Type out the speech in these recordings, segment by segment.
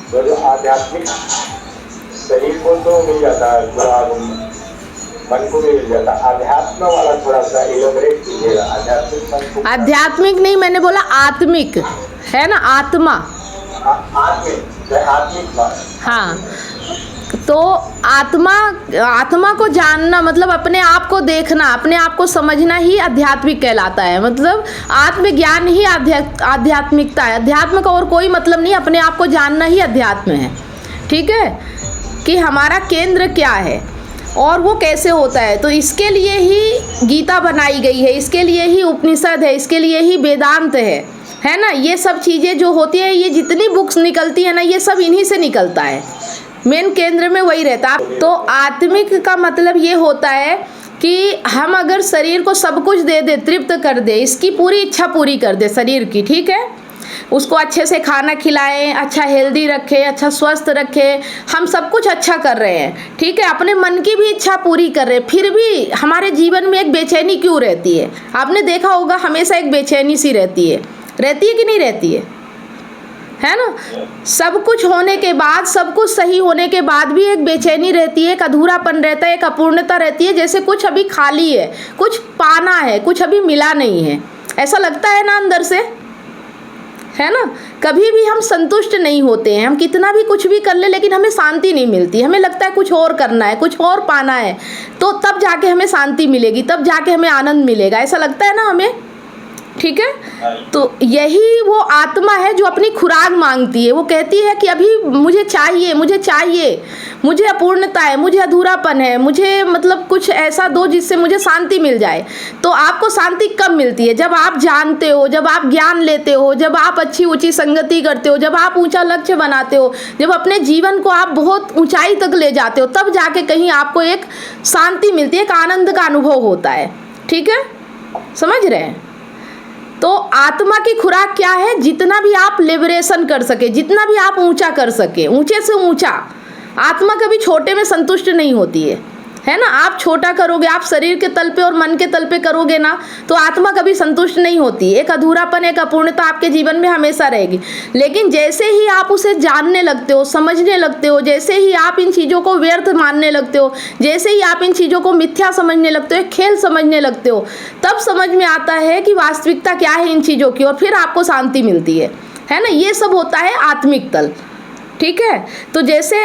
तो जो आध्यात्मिक शरीर को तो मिल जाता है, थोड़ा मन को भी मिल जाता है, आध्यात्म वाला थोड़ा सा इलेबोरेट कीजिएगा। आध्यात्मिक मन को, आध्यात्मिक नहीं, मैंने बोला आत्मिक है ना, आत्मा। आत्मिक बात। हाँ, तो आत्मा को जानना मतलब अपने आप को देखना, अपने आप को समझना ही आध्यात्मिक कहलाता है। मतलब आत्मज्ञान ही आध्यात्मिकता है। अध्यात्म का और कोई मतलब नहीं, अपने आप को जानना ही अध्यात्म है। ठीक है, कि हमारा केंद्र क्या है और वो कैसे होता है। तो इसके लिए ही गीता बनाई गई है, इसके लिए ही उपनिषद है, इसके लिए ही वेदांत है ना। ये सब चीज़ें जो होती है, ये जितनी बुक्स निकलती है ना, ये सब इन्हीं से निकलता है। मेन केंद्र में वही रहता है। तो आत्मिक का मतलब ये होता है कि हम अगर शरीर को सब कुछ दे दे, तृप्त कर दे, इसकी पूरी इच्छा पूरी कर दे शरीर की, ठीक है, उसको अच्छे से खाना खिलाएं, अच्छा हेल्दी रखें, अच्छा स्वस्थ रखें, हम सब कुछ अच्छा कर रहे हैं, ठीक है, अपने मन की भी इच्छा पूरी कर रहे हैं, फिर भी हमारे जीवन में एक बेचैनी क्यों रहती है? आपने देखा होगा हमेशा एक बेचैनी सी रहती है कि नहीं रहती है ना। सब कुछ होने के बाद, सब कुछ सही होने के बाद भी एक बेचैनी रहती है, एक अधूरापन रहता है, एक अपूर्णता रहती है, जैसे कुछ अभी खाली है, कुछ पाना है, कुछ अभी मिला नहीं है, ऐसा लगता है ना अंदर से, है ना। कभी भी हम संतुष्ट नहीं होते हैं, हम कितना भी कुछ भी कर ले लेकिन हमें शांति नहीं मिलती, हमें लगता है कुछ और करना है, कुछ और पाना है, तो तब जाके हमें शांति मिलेगी, तब जाके हमें आनंद मिलेगा, ऐसा लगता है ना हमें, ठीक है। तो यही वो आत्मा है जो अपनी खुराक मांगती है। वो कहती है कि अभी मुझे चाहिए, मुझे अपूर्णता है, मुझे अधूरापन है, मुझे मतलब कुछ ऐसा दो जिससे मुझे शांति मिल जाए। तो आपको शांति कब मिलती है? जब आप जानते हो, जब आप ज्ञान लेते हो, जब आप अच्छी ऊंची संगति करते हो, जब आप ऊंचा लक्ष्य बनाते हो, जब अपने जीवन को आप बहुत ऊंचाई तक ले जाते हो, तब जाके कहीं आपको एक शांति मिलती है, एक आनंद का अनुभव होता है, ठीक है, समझ रहे हैं। तो आत्मा की खुराक क्या है? जितना भी आप लिबरेशन कर सके, जितना भी आप ऊंचा कर सके, ऊंचे से ऊंचा। आत्मा कभी छोटे में संतुष्ट नहीं होती है ना। आप छोटा करोगे, आप शरीर के तल पे और मन के तल पे करोगे ना, तो आत्मा कभी संतुष्ट नहीं होती। एक अधूरापन, एक अपूर्णता आपके जीवन में हमेशा रहेगी। लेकिन जैसे ही आप उसे जानने लगते हो, समझने लगते हो, जैसे ही आप इन चीज़ों को व्यर्थ मानने लगते हो, जैसे ही आप इन चीज़ों को मिथ्या समझने लगते हो, खेल समझने लगते हो, तब समझ में आता है कि वास्तविकता क्या है इन चीज़ों की, और फिर आपको शांति मिलती है ना। ये सब होता है आत्मिक तल, ठीक है। तो जैसे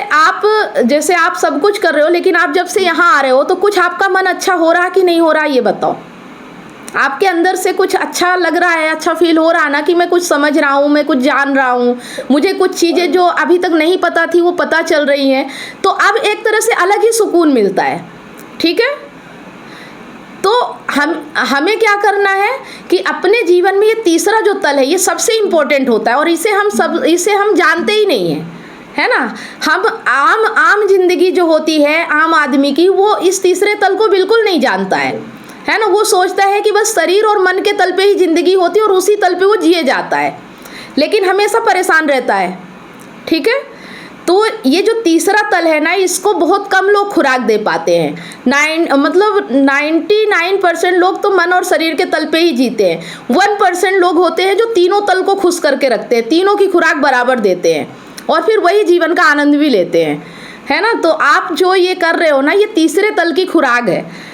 आप सब कुछ कर रहे हो, लेकिन आप जब से यहाँ आ रहे हो तो कुछ आपका मन अच्छा हो रहा कि नहीं हो रहा, ये बताओ। आपके अंदर से कुछ अच्छा लग रहा है, अच्छा फील हो रहा ना कि मैं कुछ समझ रहा हूँ, मैं कुछ जान रहा हूँ, मुझे कुछ चीज़ें जो अभी तक नहीं पता थी वो पता चल रही हैं। तो अब एक तरह से अलग ही सुकून मिलता है, ठीक है। तो हमें क्या करना है कि अपने जीवन में ये तीसरा जो तल है, ये सबसे इम्पोर्टेंट होता है, और इसे हम जानते ही नहीं हैं, है ना। हम आम जिंदगी जो होती है आम आदमी की, वो इस तीसरे तल को बिल्कुल नहीं जानता है ना। वो सोचता है कि बस शरीर और मन के तल पे ही जिंदगी होती है और उसी तल पे वो जिए जाता है, लेकिन हमेशा परेशान रहता है, ठीक है। तो ये जो तीसरा तल है ना, इसको बहुत कम लोग खुराक दे पाते हैं। 99% लोग तो मन और शरीर के तल पे ही जीते हैं। 1% लोग होते हैं जो तीनों तल को खुश करके रखते हैं, तीनों की खुराक बराबर देते हैं, और फिर वही जीवन का आनंद भी लेते हैं, है ना। तो आप जो ये कर रहे हो ना, ये तीसरे तल की खुराक है।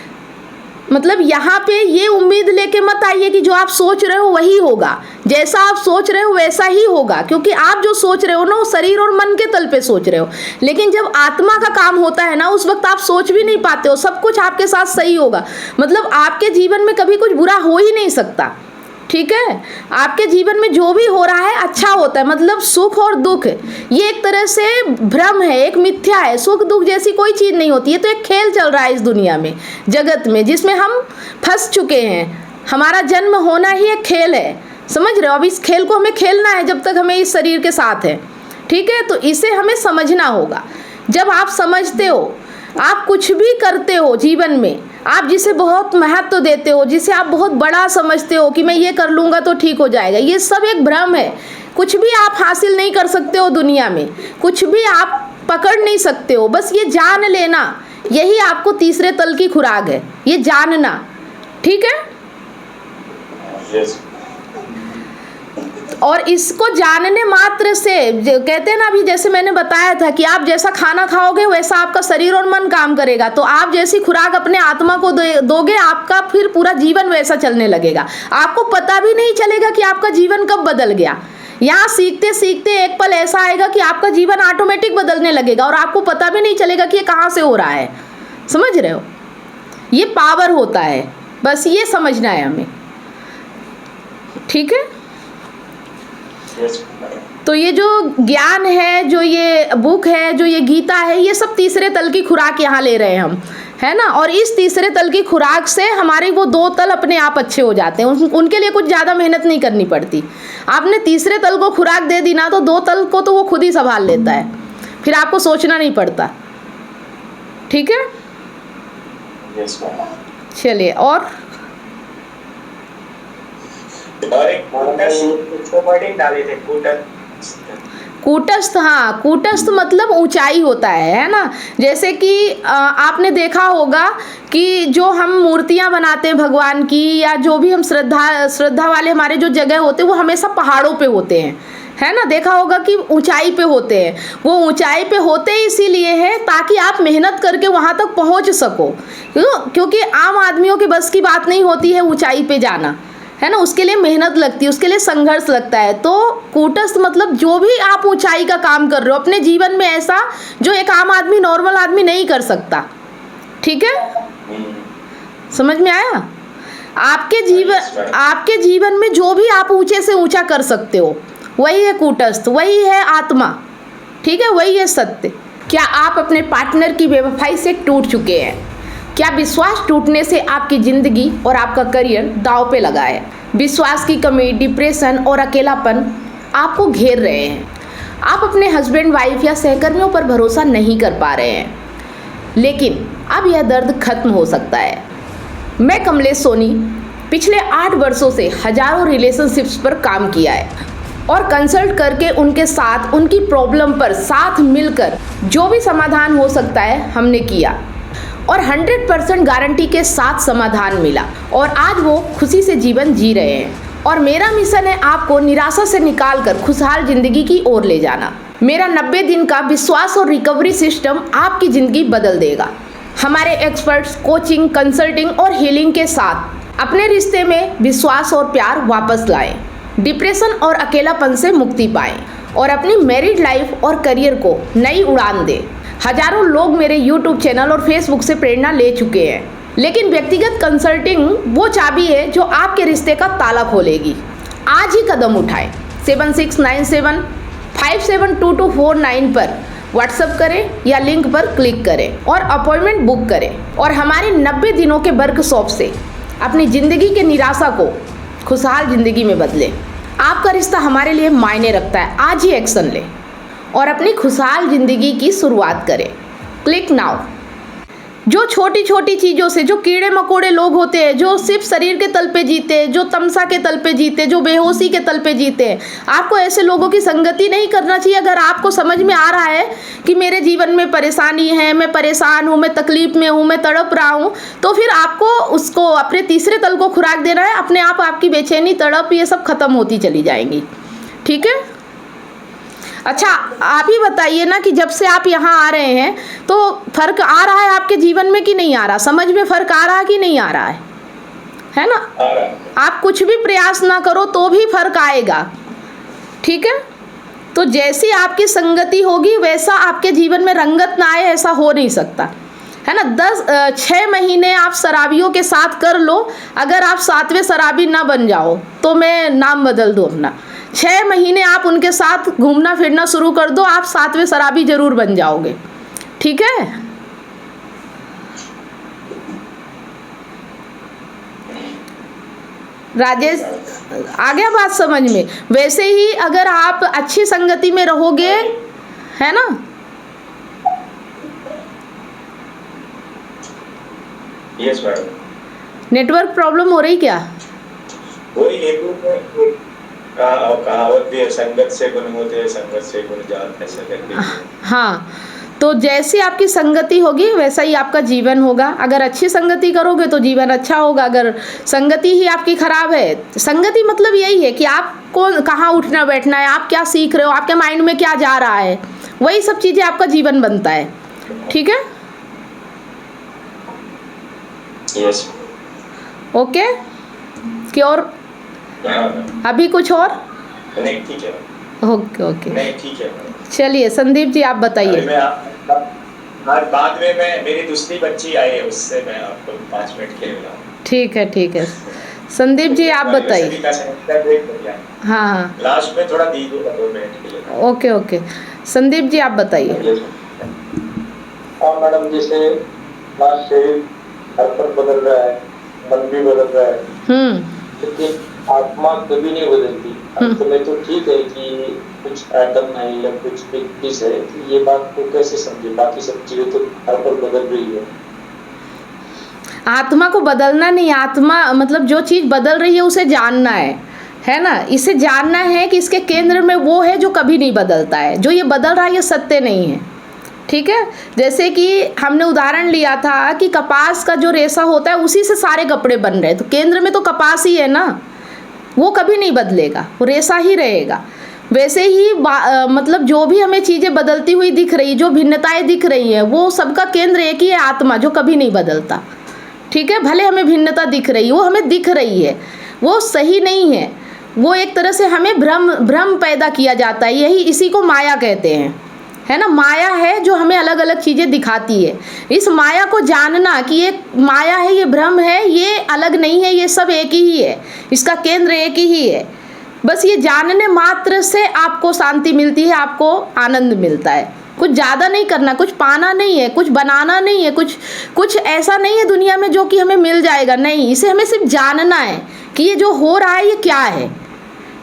मतलब यहाँ पे ये उम्मीद लेके मत आइए कि जो आप सोच रहे हो वही होगा, जैसा आप सोच रहे हो वैसा ही होगा, क्योंकि आप जो सोच रहे हो ना वो शरीर और मन के तल पे सोच रहे हो। लेकिन जब आत्मा का काम होता है ना, उस वक्त आप सोच भी नहीं पाते हो, सब कुछ आपके साथ सही होगा। मतलब आपके जीवन में कभी कुछ बुरा हो ही नहीं सकता, ठीक है। आपके जीवन में जो भी हो रहा है अच्छा होता है। मतलब सुख और दुख ये एक तरह से भ्रम है, एक मिथ्या है। सुख दुख जैसी कोई चीज़ नहीं होती है। तो एक खेल चल रहा है इस दुनिया में, जगत में, जिसमें हम फंस चुके हैं। हमारा जन्म होना ही एक खेल है, समझ रहे हो। अब इस खेल को हमें खेलना है जब तक हमें इस शरीर के साथ है, ठीक है। तो इसे हमें समझना होगा। जब आप समझते हो, आप कुछ भी करते हो जीवन में, आप जिसे बहुत महत्व देते हो, जिसे आप बहुत बड़ा समझते हो कि मैं ये कर लूँगा तो ठीक हो जाएगा, ये सब एक भ्रम है। कुछ भी आप हासिल नहीं कर सकते हो दुनिया में, कुछ भी आप पकड़ नहीं सकते हो। बस ये जान लेना, यही आपको तीसरे तल की खुराक है, ये जानना, ठीक है। और इसको जानने मात्र से कहते हैं ना, अभी जैसे मैंने बताया था कि आप जैसा खाना खाओगे वैसा आपका शरीर और मन काम करेगा। तो आप जैसी खुराक अपने आत्मा को दोगे, आपका फिर पूरा जीवन वैसा चलने लगेगा। आपको पता भी नहीं चलेगा कि आपका जीवन कब बदल गया। यहाँ सीखते सीखते एक पल ऐसा आएगा कि आपका जीवन ऑटोमेटिक बदलने लगेगा और आपको पता भी नहीं चलेगा कि ये कहाँ से हो रहा है। समझ रहे हो? ये पावर होता है, बस ये समझना है हमें। ठीक है? तो ये जो ज्ञान है, जो ये बुक है, जो ये गीता है, ये सब तीसरे तल की खुराक यहाँ ले रहे हैं हम, है ना। और इस तीसरे तल की खुराक से हमारे वो 2 तल अपने आप अच्छे हो जाते हैं। उनके लिए कुछ ज़्यादा मेहनत नहीं करनी पड़ती। आपने तीसरे तल को खुराक दे दी ना, तो 2 तल को तो वो खुद ही संभाल लेता है, फिर आपको सोचना नहीं पड़ता। ठीक है, चलिए। और एक डाले थे कूटस्थ। हाँ, कूटस्थ मतलब ऊंचाई होता है ना। जैसे कि आपने देखा होगा कि जो हम मूर्तियां बनाते हैं भगवान की, या जो भी हम श्रद्धा वाले हमारे जो जगह होते हैं वो हमेशा पहाड़ों पे होते हैं, है ना। देखा होगा कि ऊंचाई पे होते हैं। वो ऊंचाई पे होते ही इसीलिए है ताकि आप मेहनत करके वहाँ तक पहुँच सको, क्योंकि आम आदमियों के बस की बात नहीं होती है ऊंचाई पे जाना, है ना। उसके लिए मेहनत लगती है, उसके लिए संघर्ष लगता है। तो कूटस्थ मतलब जो भी आप ऊंचाई का काम कर रहे हो अपने जीवन में, ऐसा जो एक आम आदमी, नॉर्मल आदमी नहीं कर सकता। ठीक है, समझ में आया? आपके जीवन में जो भी आप ऊंचे से ऊंचा कर सकते हो वही है कूटस्थ, वही है आत्मा। ठीक है, वही है सत्य। क्या आप अपने पार्टनर की बेवफाई से टूट चुके हैं? क्या विश्वास टूटने से आपकी ज़िंदगी और आपका करियर दांव पे लगा है? विश्वास की कमी, डिप्रेशन और अकेलापन आपको घेर रहे हैं। आप अपने हस्बैंड, वाइफ या सहकर्मियों पर भरोसा नहीं कर पा रहे हैं, लेकिन अब यह दर्द खत्म हो सकता है। मैं कमलेश सोनी पिछले 8 वर्षों से हजारों रिलेशनशिप्स पर काम किया है और कंसल्ट करके उनके साथ उनकी प्रॉब्लम पर साथ मिलकर जो भी समाधान हो सकता है हमने किया, और 100% गारंटी के साथ समाधान मिला, और आज वो खुशी से जीवन जी रहे हैं। और मेरा मिशन है आपको निराशा से निकालकर खुशहाल जिंदगी की ओर ले जाना। मेरा 90 दिन का विश्वास और रिकवरी सिस्टम आपकी ज़िंदगी बदल देगा। हमारे एक्सपर्ट्स कोचिंग, कंसल्टिंग और हीलिंग के साथ अपने रिश्ते में विश्वास और प्यार वापस लाएं, डिप्रेशन और अकेलापन से मुक्ति पाएं और अपनी मैरिड लाइफ और करियर को नई उड़ान दें। हजारों लोग मेरे YouTube चैनल और Facebook से प्रेरणा ले चुके हैं, लेकिन व्यक्तिगत कंसल्टिंग वो चाबी है जो आपके रिश्ते का ताला खोलेगी। आज ही कदम उठाएं। 7697572249 पर व्हाट्सएप करें या लिंक पर क्लिक करें और अपॉइंटमेंट बुक करें, और हमारे 90 दिनों के वर्कशॉप से अपनी ज़िंदगी के निराशा को खुशहाल ज़िंदगी में बदलें। आपका रिश्ता हमारे लिए मायने रखता है। आज ही एक्शन लें और अपनी खुशहाल ज़िंदगी की शुरुआत करें। Click now. जो छोटी छोटी चीज़ों से, जो कीड़े मकोड़े लोग होते हैं, जो सिर्फ शरीर के तल पे जीते हैं, जो तमसा के तल पे जीते, जो बेहोशी के तल पे जीते हैं, आपको ऐसे लोगों की संगति नहीं करना चाहिए। अगर आपको समझ में आ रहा है कि मेरे जीवन में परेशानी है, मैं परेशान हूँ, मैं तकलीफ में हूँ, मैं तड़प रहा हूँ, तो फिर आपको उसको अपने तीसरे तल को खुराक देना है। अपने आप आपकी बेचैनी, तड़प, ये सब खत्म होती चली जाएंगी। ठीक है? अच्छा, आप ही बताइए ना कि जब से आप यहाँ आ रहे हैं तो फर्क आ रहा है आपके जीवन में कि नहीं आ रहा? समझ में फर्क आ रहा कि नहीं आ रहा है ना? आप कुछ भी प्रयास ना करो तो भी फर्क आएगा। ठीक है? तो जैसी आपकी संगति होगी वैसा आपके जीवन में रंगत ना आए, ऐसा हो नहीं सकता, है ना। 6 महीने आप शराबियों के साथ कर लो, अगर आप 7वें शराबी ना बन जाओ तो मैं नाम बदल दूँ अपना। 6 महीने आप उनके साथ घूमना फिरना शुरू कर दो, आप 7वें शराबी जरूर बन जाओगे। ठीक है? राजेश, आ गया बात समझ में? वैसे ही अगर आप अच्छी संगति में रहोगे, है ना। Yes madam. नेटवर्क प्रॉब्लम हो रही क्या? कहावत भी है, संगत से गुण होते हैं, संगत से गुण जात, ऐसा करके। हाँ, तो जैसी आपकी संगति होगी वैसा ही आपका जीवन होगा। अगर अच्छी संगति करोगे तो जीवन अच्छा होगा, अगर संगति ही आपकी खराब है, संगति मतलब यही है कि आपको कहाँ उठना बैठना है, आप क्या सीख रहे हो, आपके माइंड में क्या जा रहा है, वही सब चीज़ें आपका जीवन बनता है। ठीक है, यस। ओके, कि और अभी कुछ और? नहीं ठीक है। ओके ओके, नहीं ठीक है। चलिए संदीप जी आप बताइए। आज बाद में मैं मेरी दूसरी बच्ची आई है, उससे मैं आपको 5 मिनट के लिए मिलाऊं। ठीक है संदीप जी आप बताइए। हाँ हाँ, लास्ट में थोड़ा दीजिएगा 2 मिनट के लिए। ओके संदीप जी आप बताइए। हाँ मैडम, जैसे शरीर हर पर बदल रहा है, मन भी बदल रहा है, लेकिन आत्मा कभी नहीं बदलती। अंत में तो ठीक है कि कुछ एटम है या कुछ पीस है, ये बात को कैसे समझे? बाकी सब चीजें तो हर पर बदल रही है। आत्मा को बदलना नहीं, आत्मा मतलब जो चीज़ बदल रही है उसे जानना है ना। इसे जानना है कि इसके केंद्र में वो है जो कभी नहीं बदलता है, जो ये बदल रहा है ये सत्य नहीं है। ठीक है, जैसे कि हमने उदाहरण लिया था कि कपास का जो रेशा होता है उसी से सारे कपड़े बन रहे हैं, तो केंद्र में तो कपास ही है ना, वो कभी नहीं बदलेगा, वो रेशा ही रहेगा। वैसे ही मतलब जो भी हमें चीज़ें बदलती हुई दिख रही, जो भिन्नताएं दिख रही हैं, वो सबका केंद्र एक ही है, आत्मा, जो कभी नहीं बदलता। ठीक है, भले हमें भिन्नता दिख रही, वो हमें दिख रही है, वो सही नहीं है, वो एक तरह से हमें भ्रम पैदा किया जाता है, यही इसी को माया कहते हैं, है ना। माया है जो हमें अलग अलग चीज़ें दिखाती है। इस माया को जानना कि ये माया है, ये भ्रम है, ये अलग नहीं है, ये सब एक ही है, इसका केंद्र एक ही है। बस ये जानने मात्र से आपको शांति मिलती है, आपको आनंद मिलता है। कुछ ज़्यादा नहीं करना, कुछ पाना नहीं है, कुछ बनाना नहीं है, कुछ ऐसा नहीं है दुनिया में जो कि हमें मिल जाएगा, नहीं। इसे हमें सिर्फ जानना है कि ये जो हो रहा है ये क्या है।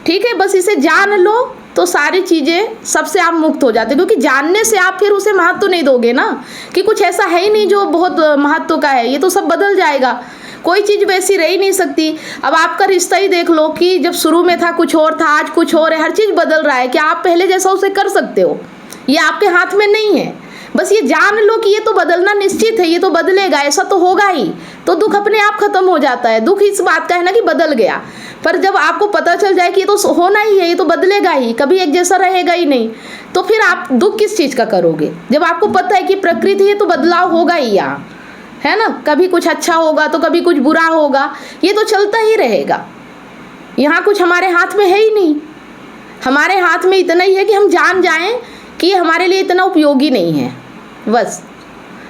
ठीक है, बस इसे जान लो तो सारी चीज़ें सबसे आप मुक्त हो जाते, क्योंकि जानने से आप फिर उसे महत्व नहीं दोगे ना, कि कुछ ऐसा है ही नहीं जो बहुत महत्व का है, ये तो सब बदल जाएगा, कोई चीज़ वैसी रह ही नहीं सकती। अब आपका रिश्ता ही देख लो कि जब शुरू में था कुछ और था, आज कुछ और है, हर चीज़ बदल रहा है। क्या आप पहले जैसा उसे कर सकते हो? ये आपके हाथ में नहीं है। बस ये जान लो कि ये तो बदलना निश्चित है, ये तो बदलेगा, ऐसा तो होगा ही, तो दुख अपने आप खत्म हो जाता है। दुख इस बात का है ना कि बदल गया, पर जब आपको पता चल जाए कि ये तो होना ही है, ये तो बदलेगा ही, कभी एक जैसा रहेगा ही नहीं, तो फिर आप दुख किस चीज़ का करोगे? जब आपको पता है कि प्रकृति है तो बदलाव होगा ही यहाँ, है ना। कभी कुछ अच्छा होगा तो कभी कुछ बुरा होगा, ये तो चलता ही रहेगा। यहाँ कुछ हमारे हाथ में है ही नहीं। हमारे हाथ में इतना ही है कि हम जान जाएं कि ये हमारे लिए इतना उपयोगी नहीं है, बस,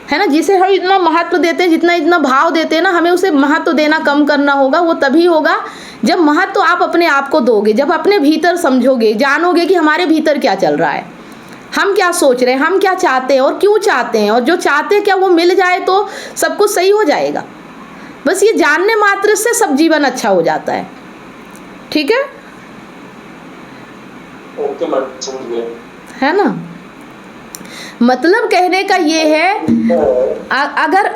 है ना। जिसे हम इतना महत्व देते हैं, जितना इतना भाव देते हैं ना, हमें उसे महत्व देना कम करना होगा। वो तभी होगा जब महत्व आप अपने आप को दोगे, जब अपने भीतर समझोगे, जानोगे कि हमारे भीतर क्या चल रहा है, हम क्या सोच रहे हैं, हम क्या चाहते हैं और क्यों चाहते हैं, और जो चाहते हैं क्या वो मिल जाए तो सब कुछ सही हो जाएगा। बस ये जानने मात्र से सब जीवन अच्छा हो जाता है। ठीक है, ओके मैडम, समझ गए, है ना। मतलब कहने का ये है, अगर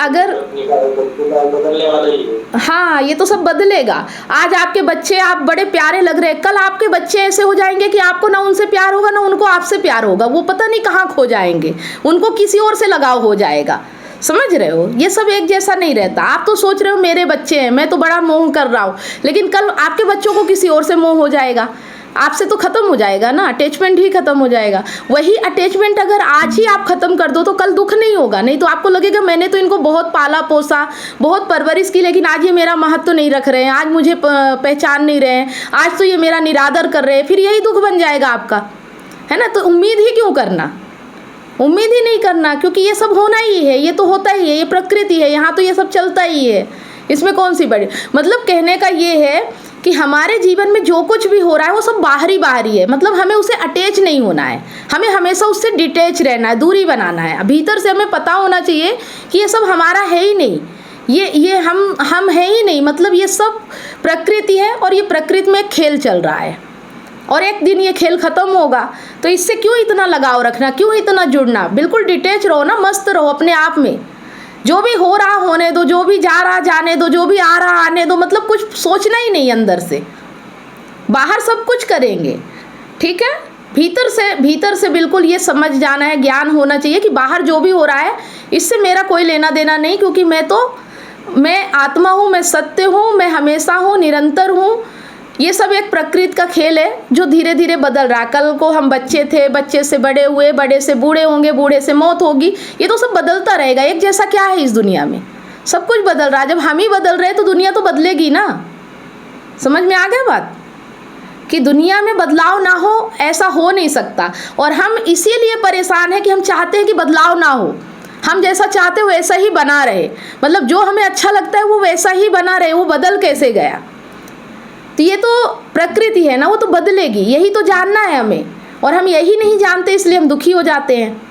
बदलने वाला ही है। हाँ, ये तो सब बदलेगा। आज आपके बच्चे आप बड़े प्यारे लग रहे हैं, कल आपके बच्चे ऐसे हो जाएंगे कि आपको ना उनसे प्यार होगा ना उनको आपसे प्यार होगा, वो पता नहीं कहाँ खो जाएंगे, उनको किसी और से लगाव हो जाएगा। समझ रहे हो, ये सब एक जैसा नहीं रहता। आप तो सोच रहे हो मेरे बच्चे हैं, मैं तो बड़ा मोह कर रहा हूँ, लेकिन कल आपके बच्चों को किसी और से मोह हो जाएगा, आपसे तो ख़त्म हो जाएगा ना, अटैचमेंट ही ख़त्म हो जाएगा। वही अटैचमेंट अगर आज ही आप ख़त्म कर दो तो कल दुख नहीं होगा। नहीं तो आपको लगेगा मैंने तो इनको बहुत पाला पोसा, बहुत परवरिश की, लेकिन आज ये मेरा महत्व नहीं रख रहे हैं, आज मुझे पहचान नहीं रहे हैं, आज तो ये मेरा निरादर कर रहे हैं, फिर यही दुख बन जाएगा आपका, है ना। तो उम्मीद ही क्यों करना, उम्मीद ही नहीं करना, क्योंकि ये सब होना ही है, ये तो होता ही है, ये प्रकृति है, यहाँ तो ये सब चलता ही है, इसमें कौन सी बड़ी। मतलब कहने का ये है कि हमारे जीवन में जो कुछ भी हो रहा है वो सब बाहरी है, मतलब हमें उसे अटैच नहीं होना है, हमें हमेशा उससे डिटैच रहना है, दूरी बनाना है। भीतर से हमें पता होना चाहिए कि ये सब हमारा है ही नहीं, ये हम है ही नहीं, मतलब ये सब प्रकृति है और ये प्रकृति में खेल चल रहा है और एक दिन ये खेल ख़त्म होगा। तो इससे क्यों इतना लगाव रखना, क्यों इतना जुड़ना, बिल्कुल डिटैच रहो ना, मस्त रहो अपने आप में। जो भी हो रहा होने दो, जो भी जा रहा जाने दो, जो भी आ रहा आने दो, मतलब कुछ सोचना ही नहीं अंदर से, बाहर सब कुछ करेंगे। ठीक है, भीतर से बिल्कुल ये समझ जाना है, ज्ञान होना चाहिए कि बाहर जो भी हो रहा है इससे मेरा कोई लेना देना नहीं, क्योंकि मैं आत्मा हूँ, मैं सत्य हूँ, मैं हमेशा हूँ, निरंतर हूँ। ये सब एक प्रकृति का खेल है जो धीरे धीरे बदल रहा है। कल को हम बच्चे थे, बच्चे से बड़े हुए, बड़े से बूढ़े होंगे, बूढ़े से मौत होगी। ये तो सब बदलता रहेगा। एक जैसा क्या है इस दुनिया में, सब कुछ बदल रहा है। जब हम ही बदल रहे हैं तो दुनिया तो बदलेगी ना। समझ में आ गया बात कि दुनिया में बदलाव ना हो, ऐसा हो नहीं सकता। और हम इसीलिए परेशान हैं कि हम चाहते हैं कि बदलाव ना हो, हम जैसा चाहते हैं वैसा ही बना रहे। मतलब जो हमें अच्छा लगता है वो वैसा ही बना रहे, वो बदल कैसे गया। तो ये तो प्रकृति है ना, वो तो बदलेगी, यही तो जानना है हमें। और हम यही नहीं जानते, इसलिए हम दुखी हो जाते हैं,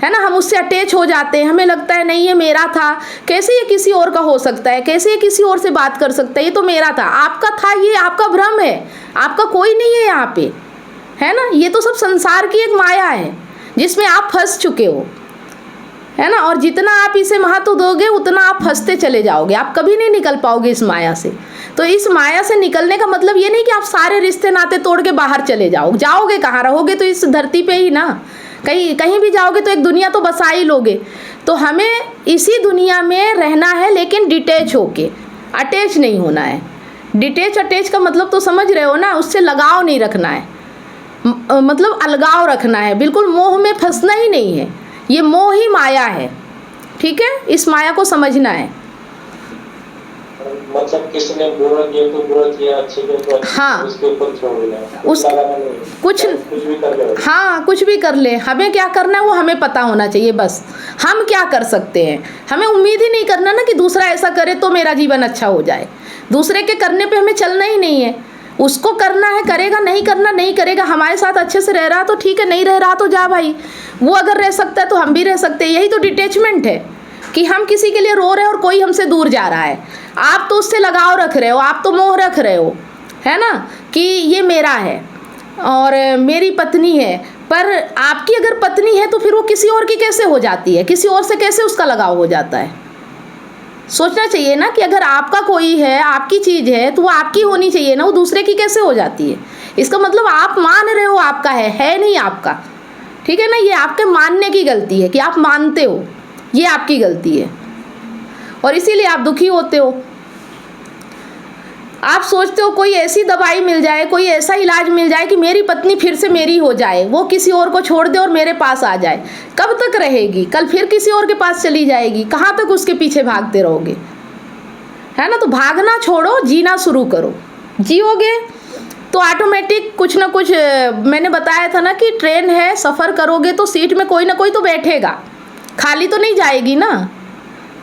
है ना। हम उससे अटैच हो जाते हैं, हमें लगता है नहीं ये मेरा था, कैसे ये किसी और का हो सकता है, कैसे ये किसी और से बात कर सकता है, ये तो मेरा था। आपका था, ये आपका भ्रम है, आपका कोई नहीं है यहाँ पे, है ना। ये तो सब संसार की एक माया है जिसमें आप फंस चुके हो, है ना। और जितना आप इसे महत्व दोगे उतना आप फंसते चले जाओगे, आप कभी नहीं निकल पाओगे इस माया से। तो इस माया से निकलने का मतलब ये नहीं कि आप सारे रिश्ते नाते तोड़ के बाहर चले जाओगे कहाँ, रहोगे तो इस धरती पे ही ना। कहीं भी जाओगे तो एक दुनिया तो बसा ही लोगे। तो हमें इसी दुनिया में रहना है, लेकिन डिटैच होके, अटैच नहीं होना है। अटैच का मतलब तो समझ रहे हो ना, उससे लगाव नहीं रखना है, मतलब अलगाव रखना है, बिल्कुल मोह में फंसना ही नहीं है। ये मोह ही माया है, ठीक है। इस माया को समझना है। मतलब किसी ने बुरा किया तो बुरा किया, अच्छे किया तो अच्छे, हाँ, उसके ऊपर छोड़ देना, कुछ भी कर ले। हाँ, कुछ भी कर ले, हमें क्या करना है वो हमें पता होना चाहिए। बस हम क्या कर सकते हैं, हमें उम्मीद ही नहीं करना ना कि दूसरा ऐसा करे तो मेरा जीवन अच्छा हो जाए। दूसरे के करने पे हमें चलना ही नहीं है, उसको करना है करेगा, नहीं करना नहीं करेगा। हमारे साथ अच्छे से रह रहा तो ठीक है, नहीं रह रहा तो जा भाई। वो अगर रह सकता है तो हम भी रह सकते हैं। यही तो डिटैचमेंट है कि हम किसी के लिए रो रहे हैं और कोई हमसे दूर जा रहा है। आप तो उससे लगाव रख रहे हो, आप तो मोह रख रहे हो, है ना, कि ये मेरा है और मेरी पत्नी है। पर आपकी अगर पत्नी है तो फिर वो किसी और की कैसे हो जाती है, किसी और से कैसे उसका लगाव हो जाता है। सोचना चाहिए ना कि अगर आपका कोई है, आपकी चीज़ है, तो वो आपकी होनी चाहिए ना, वो दूसरे की कैसे हो जाती है। इसका मतलब आप मान रहे हो आपका है नहीं आपका, ठीक है ना। ये आपके मानने की गलती है कि आप मानते हो, ये आपकी गलती है और इसीलिए आप दुखी होते हो। आप सोचते हो कोई ऐसी दवाई मिल जाए, कोई ऐसा इलाज मिल जाए कि मेरी पत्नी फिर से मेरी हो जाए, वो किसी और को छोड़ दे और मेरे पास आ जाए। कब तक रहेगी, कल फिर किसी और के पास चली जाएगी, कहाँ तक उसके पीछे भागते रहोगे, है ना। तो भागना छोड़ो, जीना शुरू करो। जियोगे तो ऑटोमेटिक कुछ ना कुछ, मैंने बताया था ना कि ट्रेन है, सफ़र करोगे तो सीट में कोई ना कोई तो बैठेगा, खाली तो नहीं जाएगी ना,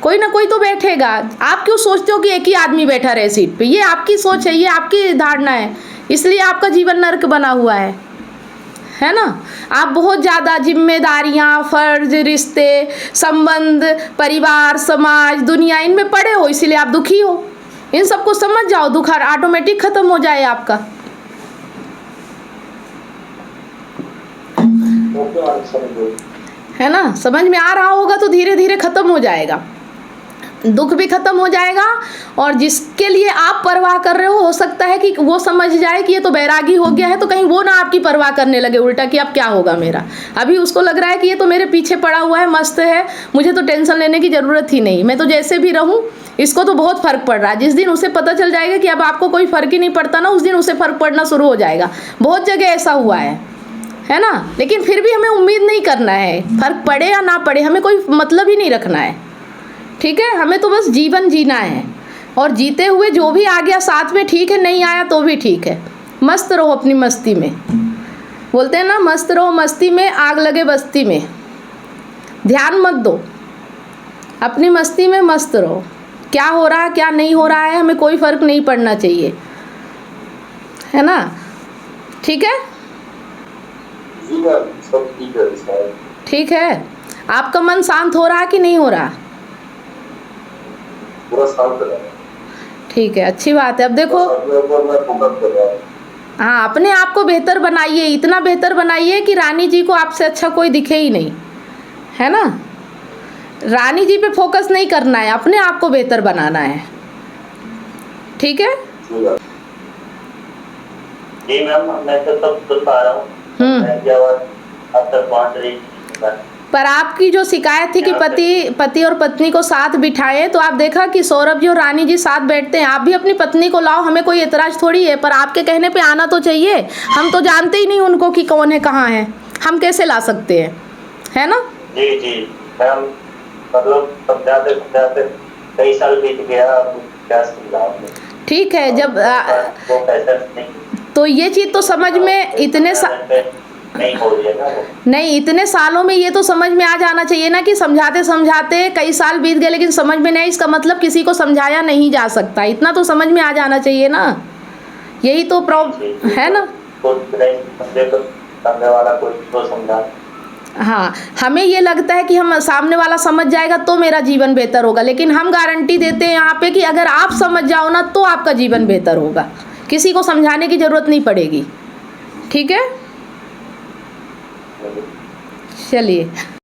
कोई ना कोई तो बैठेगा। आप क्यों सोचते हो कि एक ही आदमी बैठा रहे सीट पे, ये आपकी सोच है, ये आपकी धारणा है, इसलिए आपका जीवन नर्क बना हुआ है ना। आप बहुत ज़्यादा जिम्मेदारियाँ, फर्ज, रिश्ते, संबंध, परिवार, समाज, दुनिया, इनमें पड़े हो, इसीलिए आप दुखी हो। इन सबको समझ जाओ, दुख ऑटोमेटिक ख़त्म हो जाए आपका। है ना, समझ में आ रहा होगा तो धीरे धीरे ख़त्म हो जाएगा, दुख भी ख़त्म हो जाएगा। और जिसके लिए आप परवाह कर रहे हो सकता है कि वो समझ जाए कि ये तो बैरागी हो गया है, तो कहीं वो ना आपकी परवाह करने लगे उल्टा कि अब क्या होगा मेरा। अभी उसको लग रहा है कि ये तो मेरे पीछे पड़ा हुआ है, मस्त है, मुझे तो टेंशन लेने की ज़रूरत ही नहीं, मैं तो जैसे भी रहूँ, इसको तो बहुत फ़र्क पड़ रहा है। जिस दिन उसे पता चल जाएगा कि अब आपको कोई फ़र्क ही नहीं पड़ता ना, उस दिन उसे फ़र्क पड़ना शुरू हो जाएगा। बहुत जगह ऐसा हुआ है ना। लेकिन फिर भी हमें उम्मीद नहीं करना है, फ़र्क पड़े या ना पड़े, हमें कोई मतलब ही नहीं रखना है, ठीक है। हमें तो बस जीवन जीना है और जीते हुए जो भी आ गया साथ में ठीक है, नहीं आया तो भी ठीक है। मस्त रहो अपनी मस्ती में, बोलते हैं ना, मस्त रहो मस्ती में, आग लगे बस्ती में। ध्यान मत दो, अपनी मस्ती में मस्त रहो। क्या हो रहा है क्या नहीं हो रहा है हमें कोई फ़र्क नहीं पड़ना चाहिए, है ना, ठीक है। ठीक है, आपका मन शांत हो रहा है कि नहीं हो रहा। पूरा शांत है, ठीक है, अच्छी बात है। अब देखो, हाँ, अपने आप को बेहतर बनाइए, इतना बेहतर बनाइए कि रानी जी को आपसे अच्छा कोई दिखे ही नहीं, है ना। रानी जी पे फोकस नहीं करना है, अपने आप को बेहतर बनाना है, ठीक है। जी मैम, मैं तो सब सुन पा रहा हूँ। अब तक पहुंच रही थी। पर आपकी जो शिकायत थी कि पति और पत्नी को साथ बिठाए, तो आप देखा कि सौरभ जी और रानी जी साथ बैठते हैं। आप भी अपनी पत्नी को लाओ, हमें कोई एतराज थोड़ी है, पर आपके कहने पे आना तो चाहिए। हम तो जानते ही नहीं उनको कि कौन है कहाँ है, हम कैसे ला सकते हैं, है ना? जी जी, हम मतलब समझाते समझाते कई साल बीत गया, अब क्या समझाओ। ठीक है, जब वो पैसा नहीं, तो ये चीज़ तो समझ में नहीं हो रही है ना वो। नहीं, इतने सालों में ये तो समझ में आ जाना चाहिए ना कि समझाते समझाते कई साल बीत गए लेकिन समझ में नहीं, इसका मतलब किसी को समझाया नहीं जा सकता, इतना तो समझ में आ जाना चाहिए ना। यही तो प्रॉब्लम है ना। समझे तो सामने वाला कोई तो समझा। हाँ, हमें ये लगता है कि हम सामने वाला समझ जाएगा तो मेरा जीवन बेहतर होगा, लेकिन हम गारंटी देते हैं यहाँ पे कि अगर आप समझ जाओ ना तो आपका जीवन बेहतर होगा, किसी को समझाने की ज़रूरत नहीं पड़ेगी। ठीक है, चलिए।